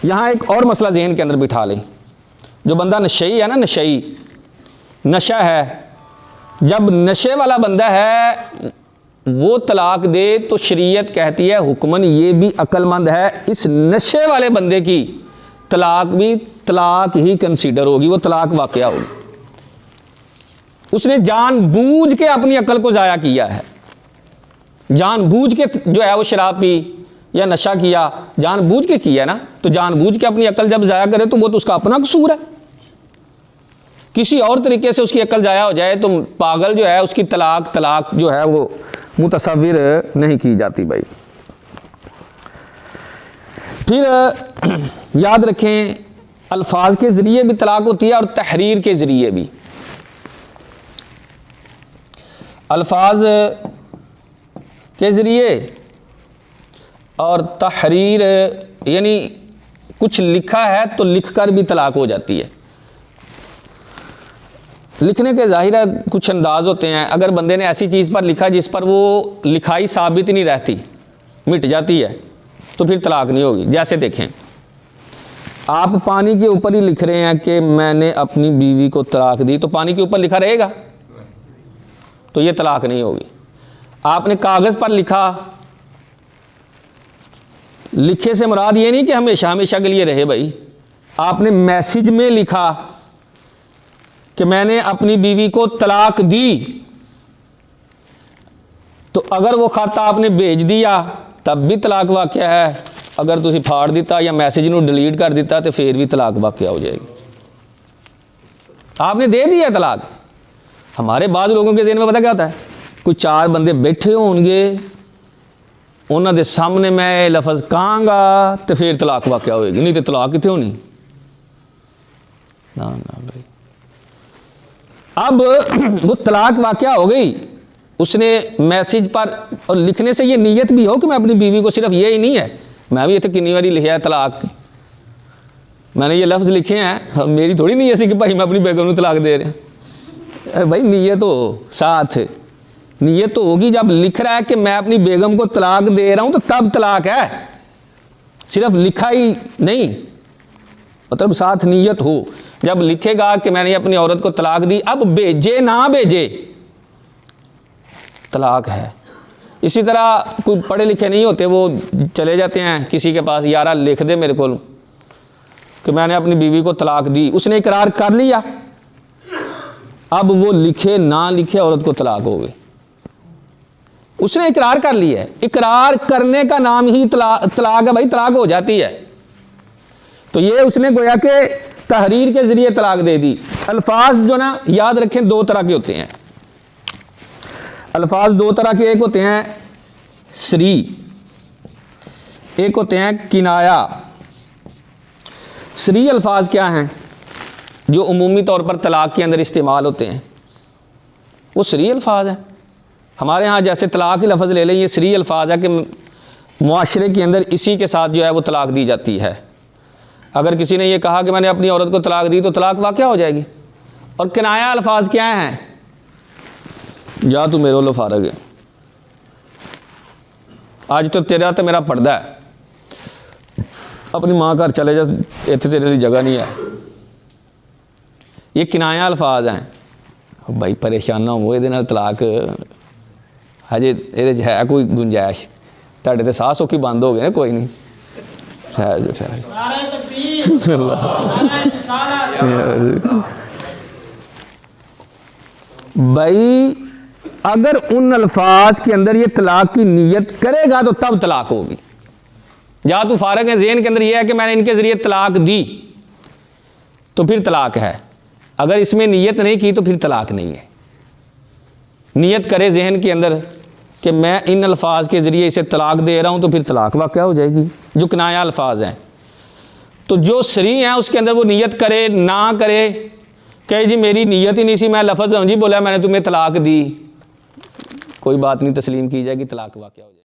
यहाँ एक और मसला जहन के अंदर बिठा लें, जो बंदा नशई है ना, नशई, नशा है, जब नशे वाला बंदा है वो तलाक दे तो शरीयत कहती है हुक्मन ये भी अक्लमंद है, इस नशे वाले बंदे की तलाक भी तलाक ही कंसीडर होगी, वो तलाक वाक़या होगी। उसने जानबूझ के अपनी अकल को ज़ाया किया है, जानबूझ के जो है वो शराब पी या नशा किया, जानबूझ के किया ना, तो जानबूझ के अपनी अकल जब ज़ाया करे तो वो तो उसका अपना कसूर है। किसी और तरीके से उसकी अकल ज़ाया हो जाए तो पागल जो है उसकी तलाक जो है वो मुतसव्विर नहीं की जाती भाई। फिर याद रखें, अल्फाज के ज़रिए भी तलाक होती है और तहरीर के ज़रिए भी। अल्फाज के ज़रिए और तहरीर यानी कुछ लिखा है तो लिख कर भी तलाक हो जाती है। लिखने के ज़ाहिर है कुछ अंदाज होते हैं, अगर बंदे ने ऐसी चीज़ पर लिखा जिस पर वो लिखाई साबित नहीं रहती, मिट जाती है, तो फिर तलाक नहीं होगी। जैसे देखें, आप पानी के ऊपर ही लिख रहे हैं कि मैंने अपनी बीवी को तलाक दी, तो पानी के ऊपर लिखा रहेगा, तो ये तलाक नहीं होगी। आपने कागज़ पर लिखा, लिखे से मुराद ये नहीं कि हमेशा हमेशा के लिए रहे भाई, आपने मैसेज में लिखा कि मैंने अपनी बीवी को तलाक दी, तो अगर वो खाता आपने भेज दिया तब भी तलाक वाक़या है, अगर तुसी फाड़ दिता या मैसेज नू डिलीट कर दिता तो फिर भी तलाक वाक़या हो जाएगी। आपने दे दिया तलाक। हमारे बाद लोगों के ज़हन में पता क्या होता है, कोई चार बंदे बैठे होंगे, उन्होंने दे सामने मैं लफज कहांगा तो फिर तलाक वाक़या होएगी, नहीं तो तलाक कितने होनी ना ना भाई। अब वो तलाक वाक़या हो गई, उसने मैसेज पर, और लिखने से ये नीयत भी हो कि मैं अपनी बीवी को, सिर्फ ये ही नहीं है, मैं भी इतने कितनी बारी लिखा है तलाक, मैंने ये लफ्ज़ लिखे हैं, मेरी थोड़ी नीयत सी कि भाई मैं अपनी बेगम को तलाक दे रहे हैं। अरे भाई नीयत हो, साथ नीयत तो होगी, जब लिख रहा है कि मैं अपनी बेगम को तलाक दे रहा हूँ तो तब तलाक है, सिर्फ लिखा ही नहीं, मतलब साथ नीयत हो। जब लिखेगा कि मैंने अपनी औरत को तलाक दी, अब भेजे ना भेजे तलाक है। इसी तरह कोई पढ़े लिखे नहीं होते, वो चले जाते हैं किसी के पास, यारा लिख दे मेरे को कि मैंने अपनी बीवी को तलाक दी, उसने इकरार कर लिया, अब वो लिखे ना लिखे औरत को तलाक हो गई, उसने इकरार कर लिया है। इकरार करने का नाम ही तलाक है भाई, तलाक हो जाती है। तो ये उसने गोया के तहरीर के ज़रिए तलाक दे दी। अल्फाज जो ना याद रखें दो तरह के होते हैं, अल्फाज दो तरह के, एक होते हैं सरी, एक होते हैं किनाया। सरी अल्फाज क्या हैं, जो उमूमी तौर पर तलाक के अंदर इस्तेमाल होते हैं, वो सरी अल्फाज हैं। हमारे यहाँ जैसे तलाक ही लफ्ज़ ले लें, ये सरी अल्फाज है कि मुआशरे के अंदर इसी के साथ जो है वो तलाक दी जाती है। अगर किसी ने ये कहा कि मैंने अपनी औरत को तलाक दी तो तलाक वाक़या हो जाएगी। और किनाया अल्फाज क्या हैं, या तू मेरे वालों फारग है, आज तो तेरा तो मेरा पर्दा है, अपनी माँ घर चले जा, इतने तेरे लिए जगह नहीं है। ये किनाया अल्फाज हैं भाई, परेशान ना हो, ये तलाक हजे ये है कोई गुंजाइश, तुहाडे ते साह सौखी बंद हो गए ना, कोई नहीं, ठहर जो ठहर। भाई अगर उन अल्फाज के अंदर ये तलाक की नीयत करेगा तो तब तलाक होगी। या तू फारग है, ज़हन के अंदर ये है कि मैंने इनके ज़रिए तलाक दी, तो फिर तलाक है। अगर इसमें नीयत नहीं की तो फिर तलाक नहीं है। नीयत करे ज़हन के अंदर कि मैं इन अल्फाज के ज़रिए इसे तलाक दे रहा हूँ, तो फिर तलाक वाक़या हो जाएगी, जो किनाया अल्फाज हैं। तो जो सरी हैं उसके अंदर वो नीयत करे ना करे, कहे जी मेरी नीयत ही नहीं सी, मैं लफ्ज़ समझी बोला मैंने तुम्हें तलाक दी, कोई बात नहीं, तस्लीम की जाएगी, तलाक वाक़या हो जाएगी।